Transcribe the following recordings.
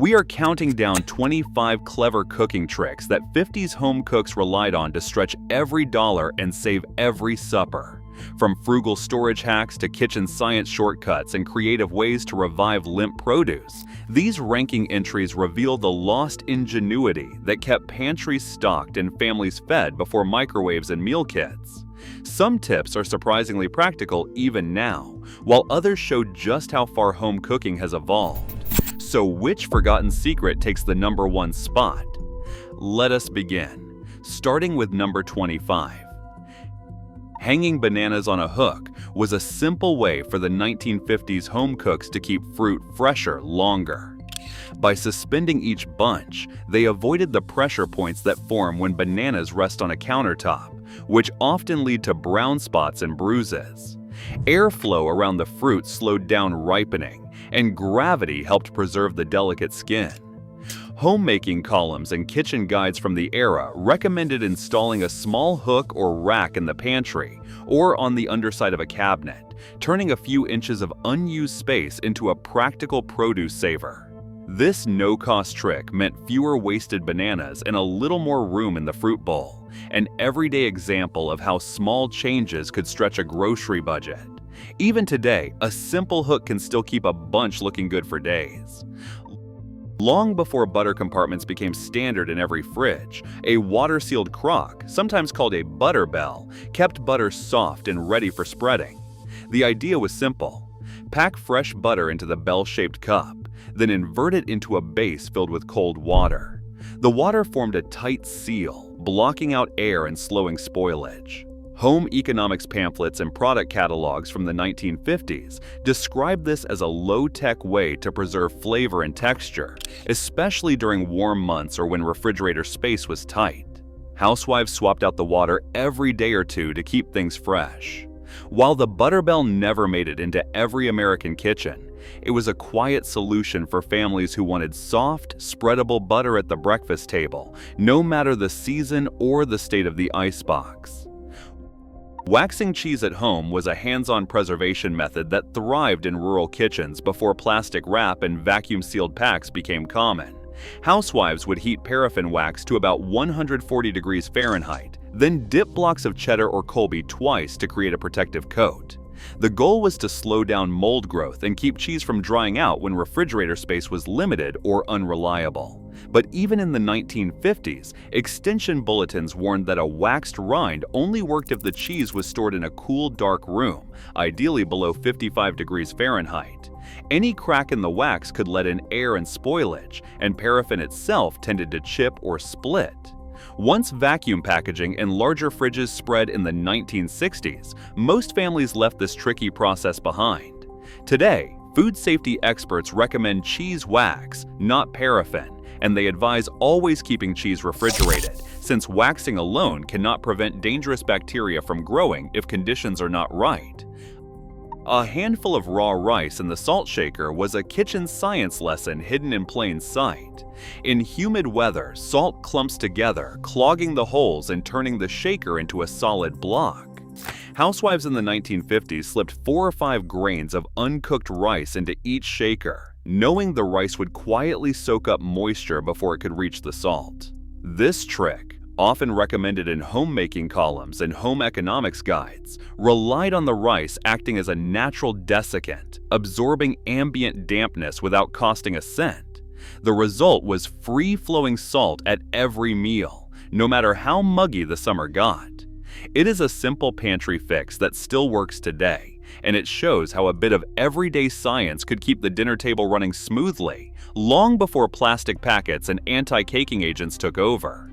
We are counting down 25 clever cooking tricks that 50s home cooks relied on to stretch every dollar and save every supper. From frugal storage hacks to kitchen science shortcuts and creative ways to revive limp produce, these ranking entries reveal the lost ingenuity that kept pantries stocked and families fed before microwaves and meal kits. Some tips are surprisingly practical even now, while others show just how far home cooking has evolved. So which forgotten secret takes the #1 spot? Let us begin, starting with number 25. Hanging bananas on a hook was a simple way for the 1950s home cooks to keep fruit fresher longer. By suspending each bunch, they avoided the pressure points that form when bananas rest on a countertop, which often lead to brown spots and bruises. Airflow around the fruit slowed down ripening, and gravity helped preserve the delicate skin. Homemaking columns and kitchen guides from the era recommended installing a small hook or rack in the pantry or on the underside of a cabinet, turning a few inches of unused space into a practical produce saver. This no-cost trick meant fewer wasted bananas and a little more room in the fruit bowl, an everyday example of how small changes could stretch a grocery budget. Even today, a simple hook can still keep a bunch looking good for days. Long before butter compartments became standard in every fridge, a water-sealed crock, sometimes called a butter bell, kept butter soft and ready for spreading. The idea was simple. Pack fresh butter into the bell-shaped cup, then invert it into a base filled with cold water. The water formed a tight seal, blocking out air and slowing spoilage. Home economics pamphlets and product catalogs from the 1950s describe this as a low-tech way to preserve flavor and texture, especially during warm months or when refrigerator space was tight. Housewives swapped out the water every day or two to keep things fresh. While the Butterbell never made it into every American kitchen, it was a quiet solution for families who wanted soft, spreadable butter at the breakfast table, no matter the season or the state of the icebox. Waxing cheese at home was a hands-on preservation method that thrived in rural kitchens before plastic wrap and vacuum-sealed packs became common. Housewives would heat paraffin wax to about 140 degrees Fahrenheit, then dip blocks of cheddar or Colby twice to create a protective coat. The goal was to slow down mold growth and keep cheese from drying out when refrigerator space was limited or unreliable. But even in the 1950s, extension bulletins warned that a waxed rind only worked if the cheese was stored in a cool, dark room, ideally below 55 degrees Fahrenheit. Any crack in the wax could let in air and spoilage, and paraffin itself tended to chip or split. Once vacuum packaging and larger fridges spread in the 1960s, most families left this tricky process behind. Today, food safety experts recommend cheese wax, not paraffin, and they advise always keeping cheese refrigerated, since waxing alone cannot prevent dangerous bacteria from growing if conditions are not right. A handful of raw rice in the salt shaker was a kitchen science lesson hidden in plain sight. In humid weather, salt clumps together, clogging the holes and turning the shaker into a solid block. Housewives in the 1950s slipped 4 or 5 grains of uncooked rice into each shaker, knowing the rice would quietly soak up moisture before it could reach the salt. This trick, often recommended in homemaking columns and home economics guides, relied on the rice acting as a natural desiccant, absorbing ambient dampness without costing a cent. The result was free-flowing salt at every meal, no matter how muggy the summer got. It is a simple pantry fix that still works today, and it shows how a bit of everyday science could keep the dinner table running smoothly, long before plastic packets and anti-caking agents took over.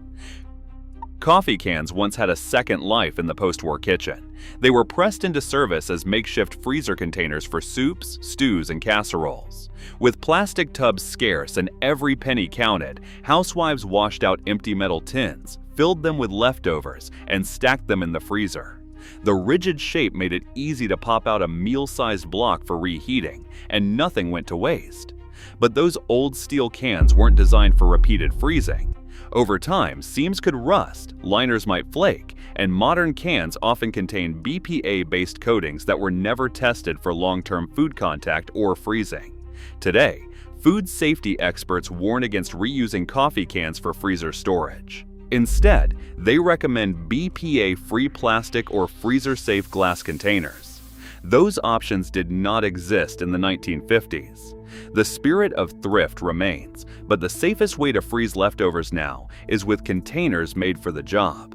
Coffee cans once had a second life in the post-war kitchen. They were pressed into service as makeshift freezer containers for soups, stews, and casseroles. With plastic tubs scarce and every penny counted, housewives washed out empty metal tins, filled them with leftovers, and stacked them in the freezer. The rigid shape made it easy to pop out a meal-sized block for reheating, and nothing went to waste. But those old steel cans weren't designed for repeated freezing. Over time, seams could rust, liners might flake, and modern cans often contain BPA-based coatings that were never tested for long-term food contact or freezing. Today, Food safety experts warn against reusing coffee cans for freezer storage. Instead, they recommend BPA-free plastic or freezer-safe glass containers. Those options did not exist in the 1950s. The spirit of thrift remains, but the safest way to freeze leftovers now is with containers made for the job.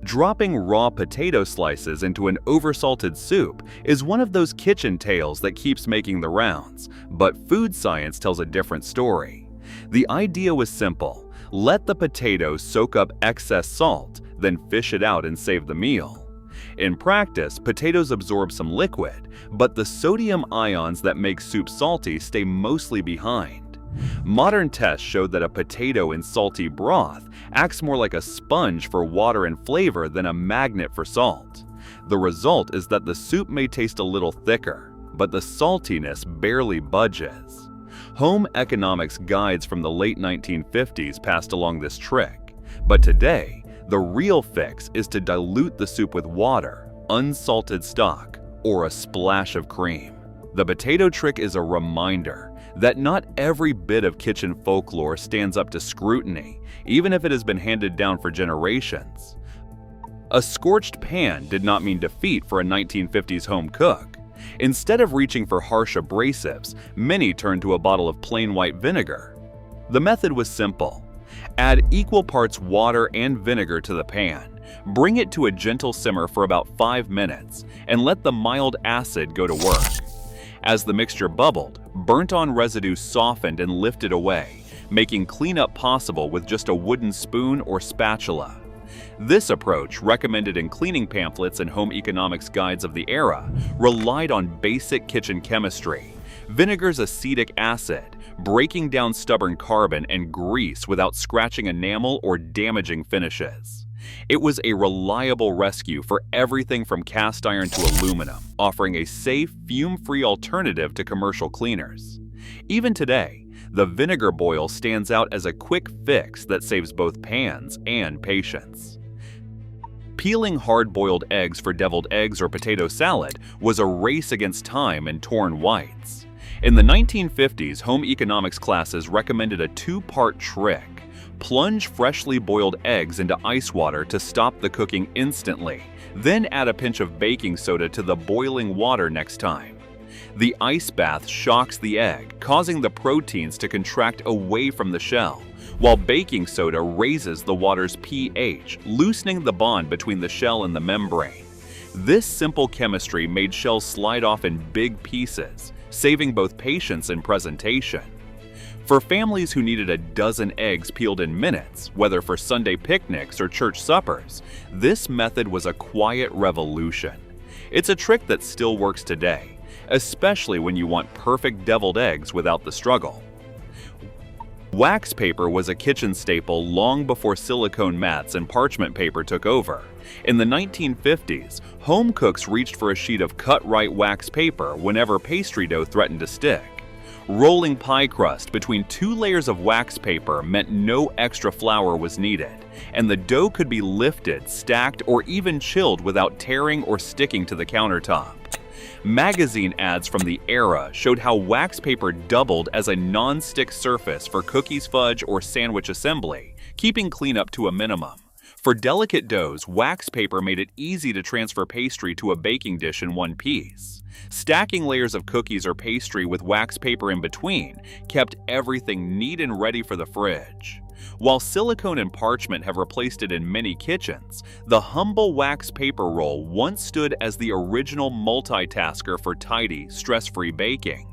Dropping raw potato slices into an oversalted soup is one of those kitchen tales that keeps making the rounds, but food science tells a different story. The idea was simple: let the potatoes soak up excess salt, then fish it out and save the meal. In practice, potatoes absorb some liquid, but the sodium ions that make soup salty stay mostly behind. Modern tests showed that a potato in salty broth acts more like a sponge for water and flavor than a magnet for salt. The result is that the soup may taste a little thicker, but the saltiness barely budges. Home economics guides from the late 1950s passed along this trick, but today, the real fix is to dilute the soup with water, unsalted stock, or a splash of cream. The potato trick is a reminder that not every bit of kitchen folklore stands up to scrutiny, even if it has been handed down for generations. A scorched pan did not mean defeat for a 1950s home cook. Instead of reaching for harsh abrasives, many turned to a bottle of plain white vinegar. The method was simple. Add equal parts water and vinegar to the pan, bring it to a gentle simmer for about 5 minutes, and let the mild acid go to work. As the mixture bubbled, burnt-on residue softened and lifted away, making cleanup possible with just a wooden spoon or spatula. This approach, recommended in cleaning pamphlets and home economics guides of the era, relied on basic kitchen chemistry: vinegar's acetic acid, breaking down stubborn carbon and grease without scratching enamel or damaging finishes. It was a reliable rescue for everything from cast iron to aluminum, offering a safe, fume-free alternative to commercial cleaners. Even today, the vinegar boil stands out as a quick fix that saves both pans and patience. Peeling hard-boiled eggs for deviled eggs or potato salad was a race against time and torn whites. In the 1950s, home economics classes recommended a 2-part trick: plunge freshly boiled eggs into ice water to stop the cooking instantly, then add a pinch of baking soda to the boiling water next time. The ice bath shocks the egg, causing the proteins to contract away from the shell, while baking soda raises the water's pH, loosening the bond between the shell and the membrane. This simple chemistry made shells slide off in big pieces, saving both patience and presentation. For families who needed a dozen eggs peeled in minutes, whether for Sunday picnics or church suppers, this method was a quiet revolution. It's a trick that still works today, especially when you want perfect deviled eggs without the struggle. Wax paper was a kitchen staple long before silicone mats and parchment paper took over. In the 1950s, home cooks reached for a sheet of cut-right wax paper whenever pastry dough threatened to stick. Rolling pie crust between 2 layers of wax paper meant no extra flour was needed, and the dough could be lifted, stacked, or even chilled without tearing or sticking to the countertop. Magazine ads from the era showed how wax paper doubled as a non-stick surface for cookies, fudge, or sandwich assembly, keeping cleanup to a minimum. For delicate doughs, wax paper made it easy to transfer pastry to a baking dish in one piece. Stacking layers of cookies or pastry with wax paper in between kept everything neat and ready for the fridge. While silicone and parchment have replaced it in many kitchens, the humble wax paper roll once stood as the original multitasker for tidy, stress-free baking.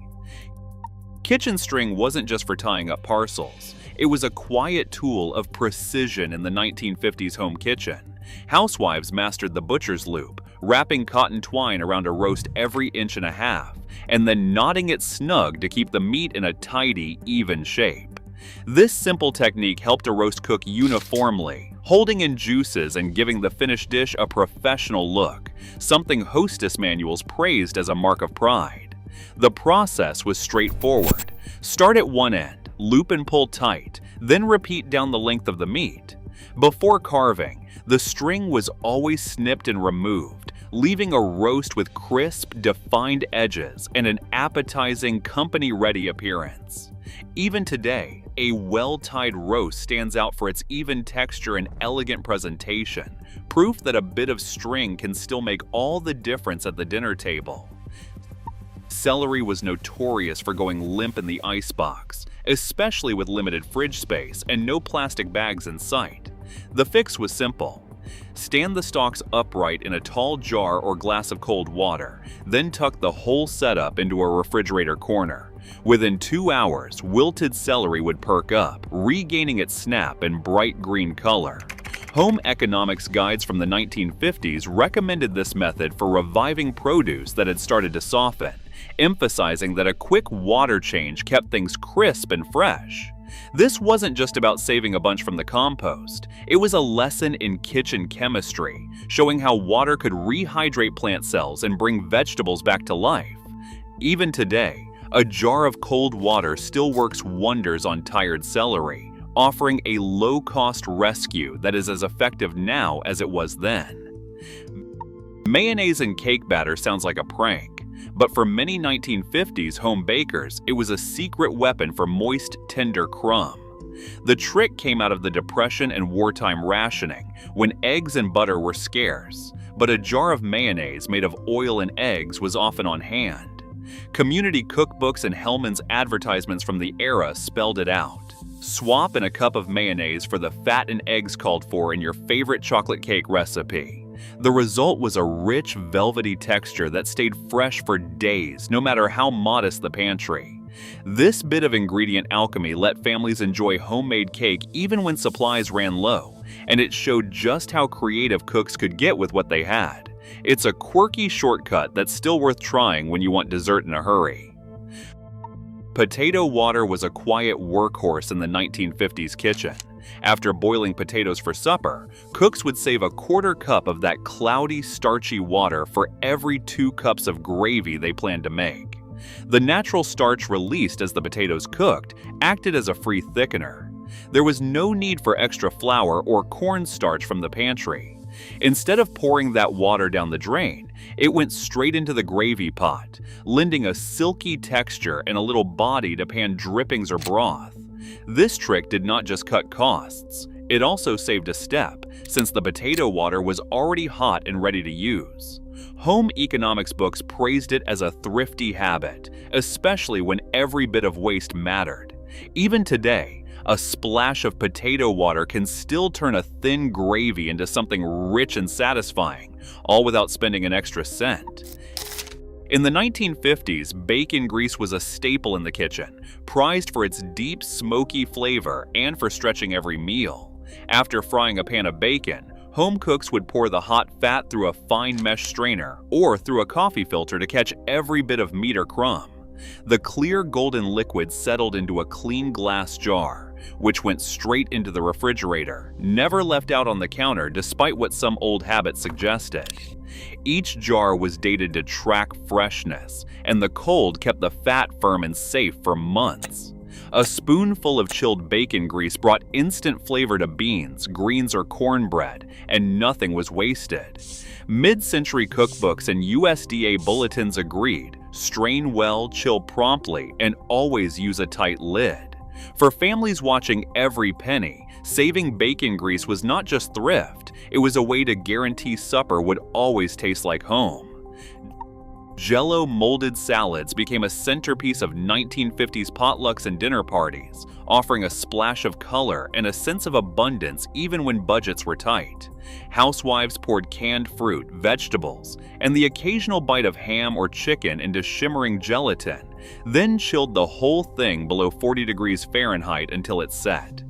Kitchen string wasn't just for tying up parcels. It was a quiet tool of precision in the 1950s home kitchen. Housewives mastered the butcher's loop, wrapping cotton twine around a roast every 1.5 inches, and then knotting it snug to keep the meat in a tidy, even shape. This simple technique helped a roast cook uniformly, holding in juices and giving the finished dish a professional look, something hostess manuals praised as a mark of pride. The process was straightforward. Start at one end, loop and pull tight, then repeat down the length of the meat. Before carving, the string was always snipped and removed, leaving a roast with crisp, defined edges and an appetizing, company-ready appearance. Even today, a well-tied roast stands out for its even texture and elegant presentation, proof that a bit of string can still make all the difference at the dinner table. Celery was notorious for going limp in the icebox, especially with limited fridge space and no plastic bags in sight. The fix was simple. Stand the stalks upright in a tall jar or glass of cold water, then tuck the whole setup into a refrigerator corner. Within 2 hours, wilted celery would perk up, regaining its snap and bright green color. Home economics guides from the 1950s recommended this method for reviving produce that had started to soften, emphasizing that a quick water change kept things crisp and fresh. This wasn't just about saving a bunch from the compost. It was a lesson in kitchen chemistry, showing how water could rehydrate plant cells and bring vegetables back to life. Even today, a jar of cold water still works wonders on tired celery, offering a low-cost rescue that is as effective now as it was then. Mayonnaise in cake batter sounds like a prank, but for many 1950s home bakers, it was a secret weapon for moist, tender crumb. The trick came out of the Depression and wartime rationing, when eggs and butter were scarce, but a jar of mayonnaise made of oil and eggs was often on hand. Community cookbooks and Hellmann's advertisements from the era spelled it out. Swap in a cup of mayonnaise for the fat and eggs called for in your favorite chocolate cake recipe. The result was a rich, velvety texture that stayed fresh for days, no matter how modest the pantry. This bit of ingredient alchemy let families enjoy homemade cake even when supplies ran low, and it showed just how creative cooks could get with what they had. It's a quirky shortcut that's still worth trying when you want dessert in a hurry. Potato water was a quiet workhorse in the 1950s kitchen. After boiling potatoes for supper, cooks would save a quarter cup of that cloudy, starchy water for every 2 cups of gravy they planned to make. The natural starch released as the potatoes cooked acted as a free thickener. There was no need for extra flour or cornstarch from the pantry. Instead of pouring that water down the drain, it went straight into the gravy pot, lending a silky texture and a little body to pan drippings or broth. This trick did not just cut costs, it also saved a step, since the potato water was already hot and ready to use. Home economics books praised it as a thrifty habit, especially when every bit of waste mattered. Even today, a splash of potato water can still turn a thin gravy into something rich and satisfying, all without spending an extra cent. In the 1950s, bacon grease was a staple in the kitchen, prized for its deep, smoky flavor and for stretching every meal. After frying a pan of bacon, home cooks would pour the hot fat through a fine mesh strainer or through a coffee filter to catch every bit of meat or crumb. The clear golden liquid settled into a clean glass jar, which went straight into the refrigerator, never left out on the counter despite what some old habits suggested. Each jar was dated to track freshness, and the cold kept the fat firm and safe for months. A spoonful of chilled bacon grease brought instant flavor to beans, greens, or cornbread, and nothing was wasted. Mid-century cookbooks and USDA bulletins agreed: strain well, chill promptly, and always use a tight lid. For families watching every penny, saving bacon grease was not just thrift, it was a way to guarantee supper would always taste like home. Jell-O molded salads became a centerpiece of 1950s potlucks and dinner parties, offering a splash of color and a sense of abundance even when budgets were tight. Housewives poured canned fruit, vegetables, and the occasional bite of ham or chicken into shimmering gelatin, then chilled the whole thing below 40 degrees Fahrenheit until it set.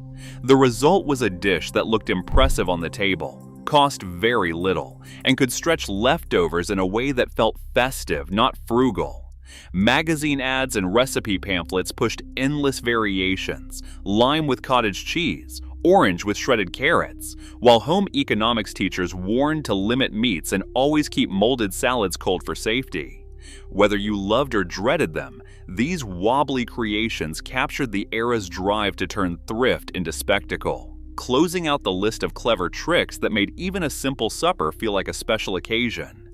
The result was a dish that looked impressive on the table, cost very little, and could stretch leftovers in a way that felt festive, not frugal. Magazine ads and recipe pamphlets pushed endless variations: lime with cottage cheese, orange with shredded carrots, while home economics teachers warned to limit meats and always keep molded salads cold for safety. Whether you loved or dreaded them, these wobbly creations captured the era's drive to turn thrift into spectacle, closing out the list of clever tricks that made even a simple supper feel like a special occasion.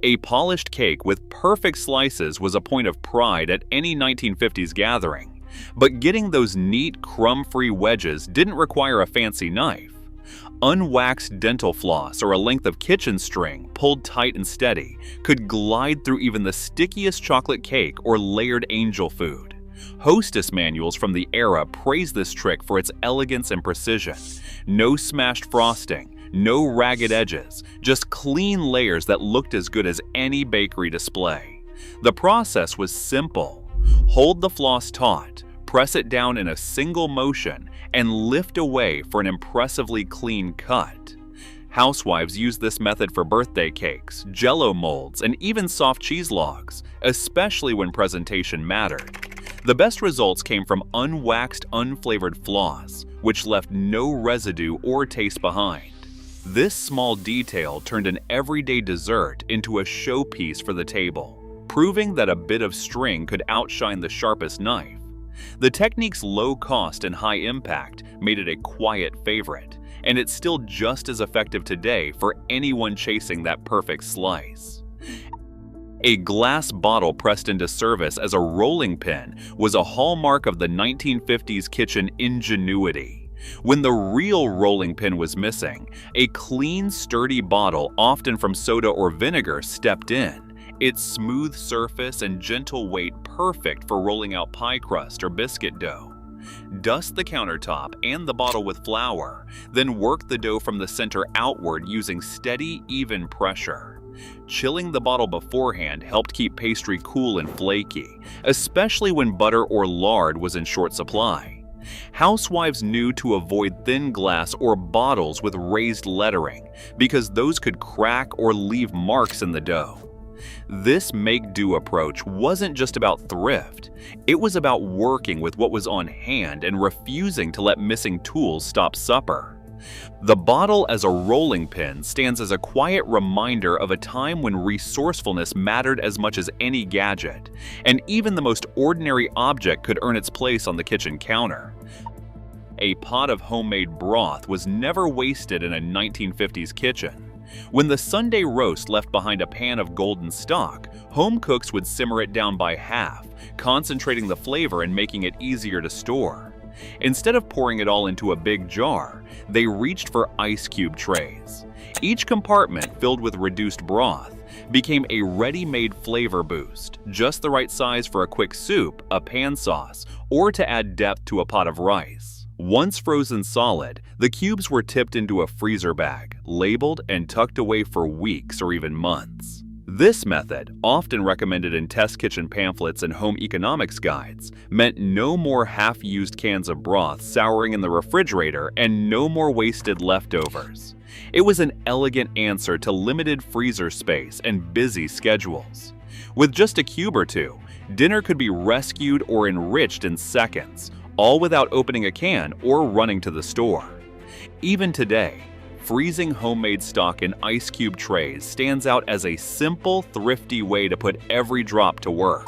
A polished cake with perfect slices was a point of pride at any 1950s gathering, but getting those neat, crumb-free wedges didn't require a fancy knife. Unwaxed dental floss or a length of kitchen string, pulled tight and steady, could glide through even the stickiest chocolate cake or layered angel food. Hostess manuals from the era praise this trick for its elegance and precision. No smashed frosting, no ragged edges, just clean layers that looked as good as any bakery display. The process was simple. Hold the floss taut, press it down in a single motion, and lift away for an impressively clean cut. Housewives used this method for birthday cakes, Jell-O molds, and even soft cheese logs, especially when presentation mattered. The best results came from unwaxed, unflavored floss, which left no residue or taste behind. This small detail turned an everyday dessert into a showpiece for the table, proving that a bit of string could outshine the sharpest knife. The technique's low cost and high impact made it a quiet favorite, and it's still just as effective today for anyone chasing that perfect slice. A glass bottle pressed into service as a rolling pin was a hallmark of the 1950s kitchen ingenuity. When the real rolling pin was missing, a clean, sturdy bottle, often from soda or vinegar, stepped in, its smooth surface and gentle weight perfect for rolling out pie crust or biscuit dough. Dust the countertop and the bottle with flour, then work the dough from the center outward using steady, even pressure. Chilling the bottle beforehand helped keep pastry cool and flaky, especially when butter or lard was in short supply. Housewives knew to avoid thin glass or bottles with raised lettering because those could crack or leave marks in the dough. This make-do approach wasn't just about thrift, it was about working with what was on hand and refusing to let missing tools stop supper. The bottle as a rolling pin stands as a quiet reminder of a time when resourcefulness mattered as much as any gadget, and even the most ordinary object could earn its place on the kitchen counter. A pot of homemade broth was never wasted in a 1950s kitchen. When the Sunday roast left behind a pan of golden stock, home cooks would simmer it down by half, concentrating the flavor and making it easier to store. Instead of pouring it all into a big jar, they reached for ice cube trays. Each compartment, filled with reduced broth, became a ready-made flavor boost, just the right size for a quick soup, a pan sauce, or to add depth to a pot of rice. Once frozen solid, the cubes were tipped into a freezer bag, labeled and tucked away for weeks or even months. This method, often recommended in test kitchen pamphlets and home economics guides, meant no more half-used cans of broth souring in the refrigerator and no more wasted leftovers. It was an elegant answer to limited freezer space and busy schedules. With just a cube or two, dinner could be rescued or enriched in seconds, all without opening a can or running to the store. Even today, freezing homemade stock in ice cube trays stands out as a simple, thrifty way to put every drop to work.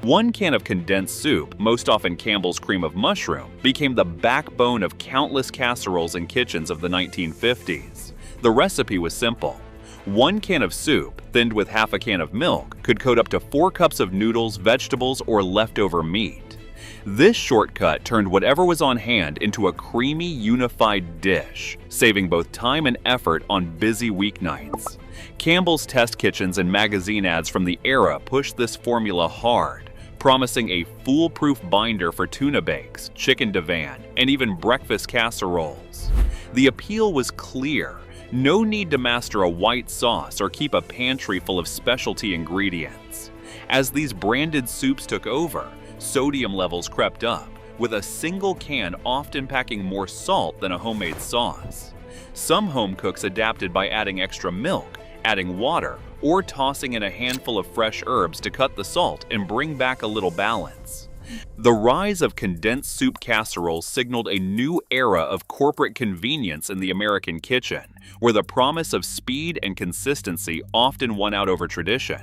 One can of condensed soup, most often Campbell's cream of mushroom, became the backbone of countless casseroles in kitchens of the 1950s. The recipe was simple. 1 can of soup, thinned with half a can of milk, could coat up to 4 cups of noodles, vegetables, or leftover meat. This shortcut turned whatever was on hand into a creamy, unified dish, saving both time and effort on busy weeknights. Campbell's test kitchens and magazine ads from the era pushed this formula hard, promising a foolproof binder for tuna bakes, chicken divan, and even breakfast casseroles. The appeal was clear. No need to master a white sauce or keep a pantry full of specialty ingredients. As these branded soups took over, sodium levels crept up, with a single can often packing more salt than a homemade sauce. Some home cooks adapted by adding extra milk, adding water, or tossing in a handful of fresh herbs to cut the salt and bring back a little balance. The rise of condensed soup casseroles signaled a new era of corporate convenience in the American kitchen, where the promise of speed and consistency often won out over tradition.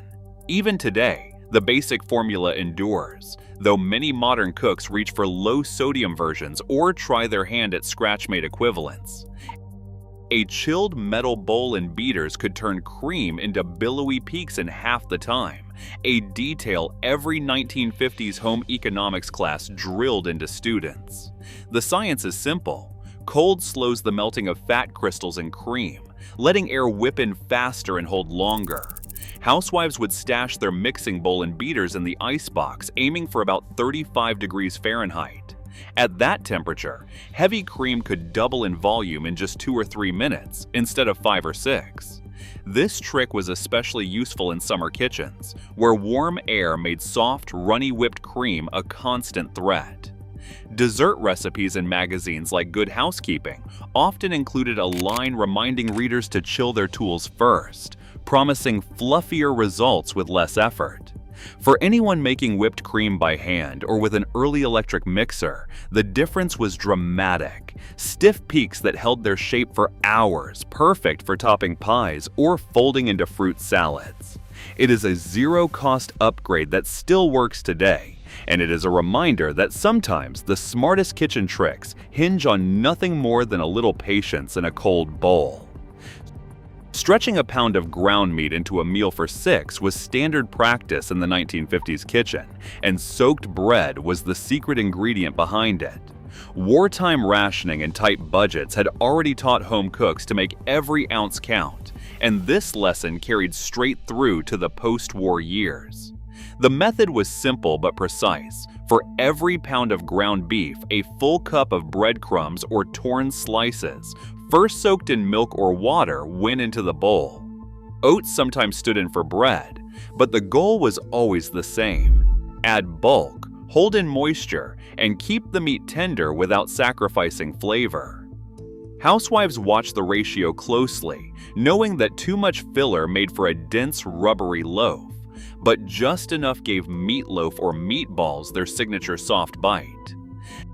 Even today, the basic formula endures, though many modern cooks reach for low-sodium versions or try their hand at scratch-made equivalents. A chilled metal bowl and beaters could turn cream into billowy peaks in half the time, a detail every 1950s home economics class drilled into students. The science is simple. Cold slows the melting of fat crystals in cream, letting air whip in faster and hold longer. Housewives would stash their mixing bowl and beaters in the icebox, aiming for about 35 degrees Fahrenheit. At that temperature, heavy cream could double in volume in just 2 or 3 minutes, instead of 5 or 6. This trick was especially useful in summer kitchens, where warm air made soft, runny whipped cream a constant threat. Dessert recipes in magazines like Good Housekeeping often included a line reminding readers to chill their tools first, promising fluffier results with less effort. For anyone making whipped cream by hand or with an early electric mixer, the difference was dramatic. Stiff peaks that held their shape for hours, perfect for topping pies or folding into fruit salads. It is a zero-cost upgrade that still works today, and it is a reminder that sometimes the smartest kitchen tricks hinge on nothing more than a little patience in a cold bowl. Stretching a pound of ground meat into a meal for 6 was standard practice in the 1950s kitchen, and soaked bread was the secret ingredient behind it. Wartime rationing and tight budgets had already taught home cooks to make every ounce count, and this lesson carried straight through to the post-war years. The method was simple but precise. For every pound of ground beef, a full cup of breadcrumbs or torn slices, first soaked in milk or water, went into the bowl. Oats sometimes stood in for bread, but the goal was always the same. Add bulk, hold in moisture, and keep the meat tender without sacrificing flavor. Housewives watched the ratio closely, knowing that too much filler made for a dense, rubbery loaf, but just enough gave meatloaf or meatballs their signature soft bite.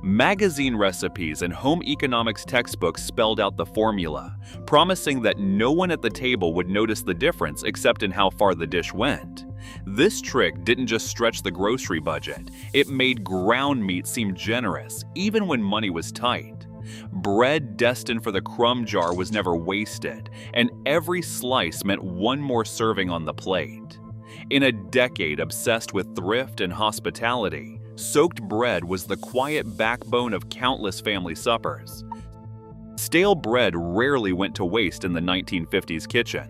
Magazine recipes and home economics textbooks spelled out the formula, promising that no one at the table would notice the difference except in how far the dish went. This trick didn't just stretch the grocery budget, it made ground meat seem generous, even when money was tight. Bread destined for the crumb jar was never wasted, and every slice meant one more serving on the plate. In a decade obsessed with thrift and hospitality, soaked bread was the quiet backbone of countless family suppers. Stale bread rarely went to waste in the 1950s kitchen.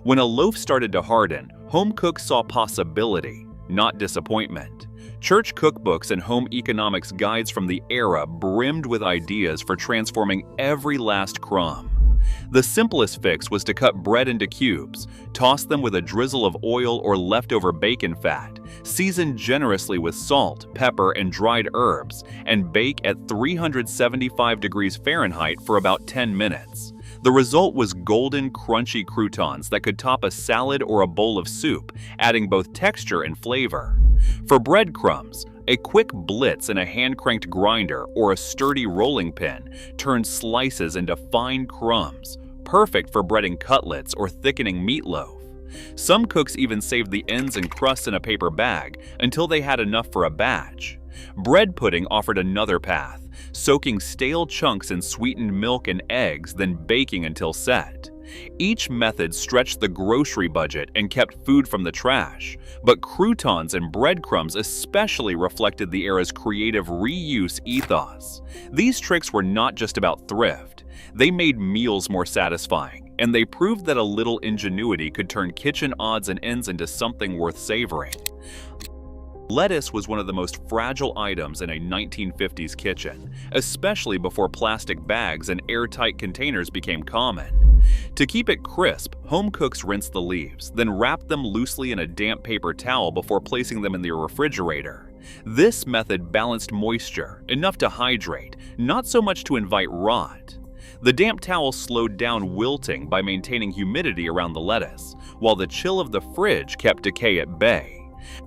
When a loaf started to harden, home cooks saw possibility, not disappointment. Church cookbooks and home economics guides from the era brimmed with ideas for transforming every last crumb. The simplest fix was to cut bread into cubes, toss them with a drizzle of oil or leftover bacon fat, season generously with salt, pepper, and dried herbs, and bake at 375 degrees Fahrenheit for about 10 minutes. The result was golden, crunchy croutons that could top a salad or a bowl of soup, adding both texture and flavor. For breadcrumbs, a quick blitz in a hand-cranked grinder or a sturdy rolling pin turned slices into fine crumbs, perfect for breading cutlets or thickening meatloaf. Some cooks even saved the ends and crusts in a paper bag until they had enough for a batch. Bread pudding offered another path, soaking stale chunks in sweetened milk and eggs, then baking until set. Each method stretched the grocery budget and kept food from the trash, but croutons and breadcrumbs especially reflected the era's creative reuse ethos. These tricks were not just about thrift. They made meals more satisfying, and they proved that a little ingenuity could turn kitchen odds and ends into something worth savoring. Lettuce was one of the most fragile items in a 1950s kitchen, especially before plastic bags and airtight containers became common. To keep it crisp, home cooks rinsed the leaves, then wrapped them loosely in a damp paper towel before placing them in the refrigerator. This method balanced moisture, enough to hydrate, not so much to invite rot. The damp towel slowed down wilting by maintaining humidity around the lettuce, while the chill of the fridge kept decay at bay.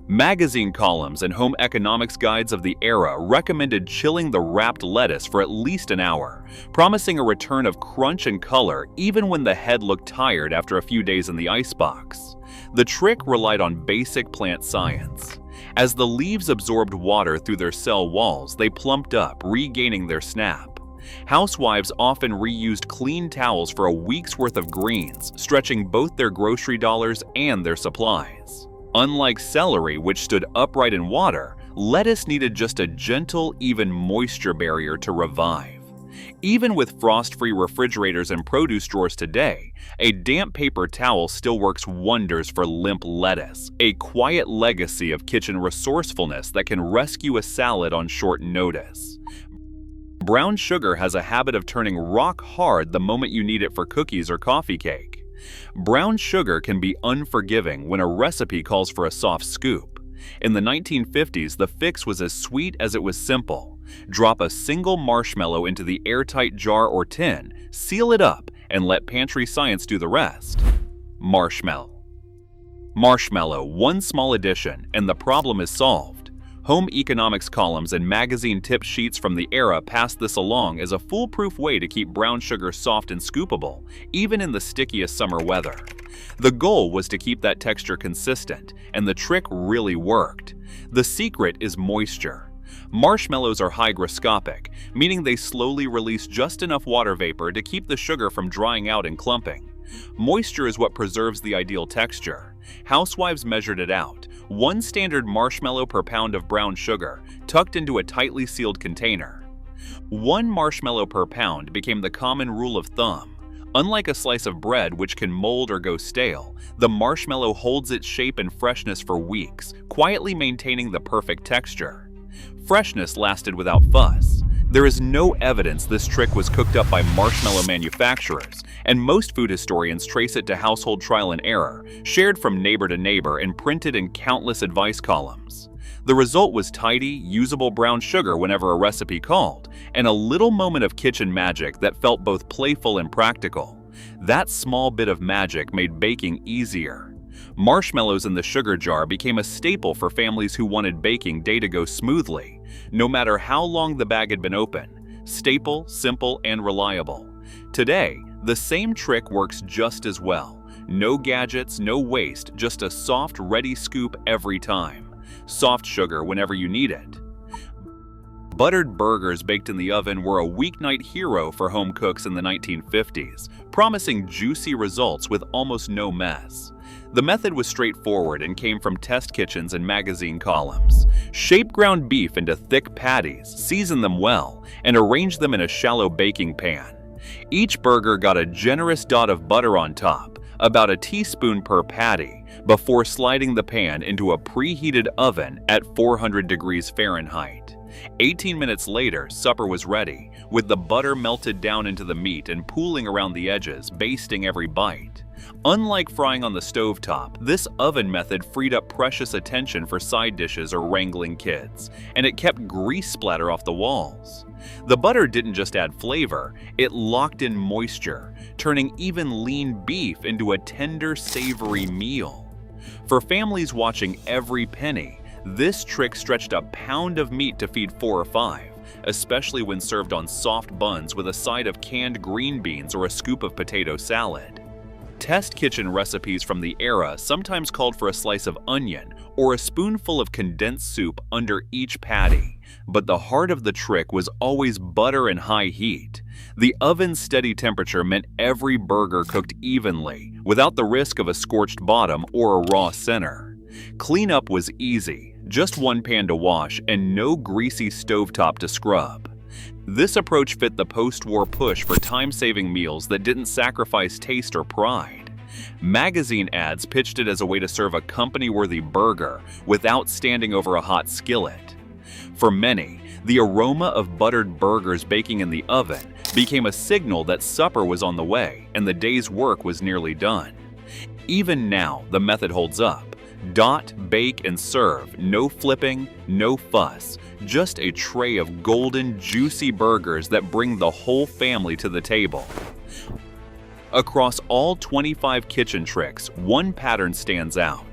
Magazine columns and home economics guides of the era recommended chilling the wrapped lettuce for at least an hour, promising a return of crunch and color even when the head looked tired after a few days in the icebox. The trick relied on basic plant science. As the leaves absorbed water through their cell walls, they plumped up, regaining their snap. Housewives often reused clean towels for a week's worth of greens, stretching both their grocery dollars and their supplies. Unlike celery, which stood upright in water, lettuce needed just a gentle, even moisture barrier to revive. Even with frost-free refrigerators and produce drawers today, a damp paper towel still works wonders for limp lettuce, a quiet legacy of kitchen resourcefulness that can rescue a salad on short notice. Brown sugar has a habit of turning rock hard the moment you need it for cookies or coffee cake. Brown sugar can be unforgiving when a recipe calls for a soft scoop. In the 1950s, the fix was as sweet as it was simple. Drop a single marshmallow into the airtight jar or tin, seal it up, and let pantry science do the rest. Marshmallow, one small addition, and the problem is solved. Home economics columns and magazine tip sheets from the era passed this along as a foolproof way to keep brown sugar soft and scoopable, even in the stickiest summer weather. The goal was to keep that texture consistent, and the trick really worked. The secret is moisture. Marshmallows are hygroscopic, meaning they slowly release just enough water vapor to keep the sugar from drying out and clumping. Moisture is what preserves the ideal texture. Housewives measured it out: 1 standard marshmallow per pound of brown sugar, tucked into a tightly sealed container. 1 marshmallow per pound became the common rule of thumb. Unlike a slice of bread which can mold or go stale, the marshmallow holds its shape and freshness for weeks, quietly maintaining the perfect texture. Freshness lasted without fuss. There is no evidence this trick was cooked up by marshmallow manufacturers, and most food historians trace it to household trial and error, shared from neighbor to neighbor and printed in countless advice columns. The result was tidy, usable brown sugar whenever a recipe called, and a little moment of kitchen magic that felt both playful and practical. That small bit of magic made baking easier. Marshmallows in the sugar jar became a staple for families who wanted baking day to go smoothly, no matter how long the bag had been open. Staple, simple, and reliable. Today, the same trick works just as well. No gadgets, no waste, just a soft, ready scoop every time. Soft sugar whenever you need it. Buttered burgers baked in the oven were a weeknight hero for home cooks in the 1950s, promising juicy results with almost no mess. The method was straightforward and came from test kitchens and magazine columns. Shape ground beef into thick patties, season them well, and arrange them in a shallow baking pan. Each burger got a generous dot of butter on top, about a teaspoon per patty, before sliding the pan into a preheated oven at 400 degrees Fahrenheit. 18 minutes later, supper was ready, with the butter melted down into the meat and pooling around the edges, basting every bite. Unlike frying on the stovetop, this oven method freed up precious attention for side dishes or wrangling kids, and it kept grease splatter off the walls. The butter didn't just add flavor, it locked in moisture, turning even lean beef into a tender, savory meal. For families watching every penny, this trick stretched a pound of meat to feed 4 or 5, especially when served on soft buns with a side of canned green beans or a scoop of potato salad. Test kitchen recipes from the era sometimes called for a slice of onion or a spoonful of condensed soup under each patty, but the heart of the trick was always butter and high heat. The oven's steady temperature meant every burger cooked evenly, without the risk of a scorched bottom or a raw center. Cleanup was easy, just 1 pan to wash and no greasy stovetop to scrub. This approach fit the post-war push for time-saving meals that didn't sacrifice taste or pride. Magazine ads pitched it as a way to serve a company-worthy burger without standing over a hot skillet. For many, the aroma of buttered burgers baking in the oven became a signal that supper was on the way and the day's work was nearly done. Even now, the method holds up. Dot, bake, and serve. No flipping, no fuss. Just a tray of golden, juicy burgers that bring the whole family to the table. Across all 25 kitchen tricks, one pattern stands out.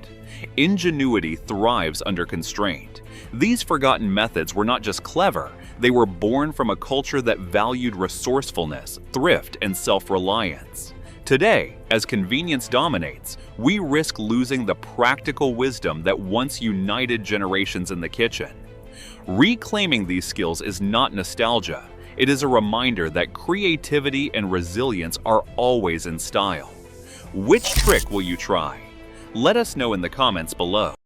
Ingenuity thrives under constraint. These forgotten methods were not just clever, they were born from a culture that valued resourcefulness, thrift, and self-reliance. Today, as convenience dominates, we risk losing the practical wisdom that once united generations in the kitchen. Reclaiming these skills is not nostalgia, It is a reminder that creativity and resilience are always in style. Which trick will you try? Let us know in the comments below.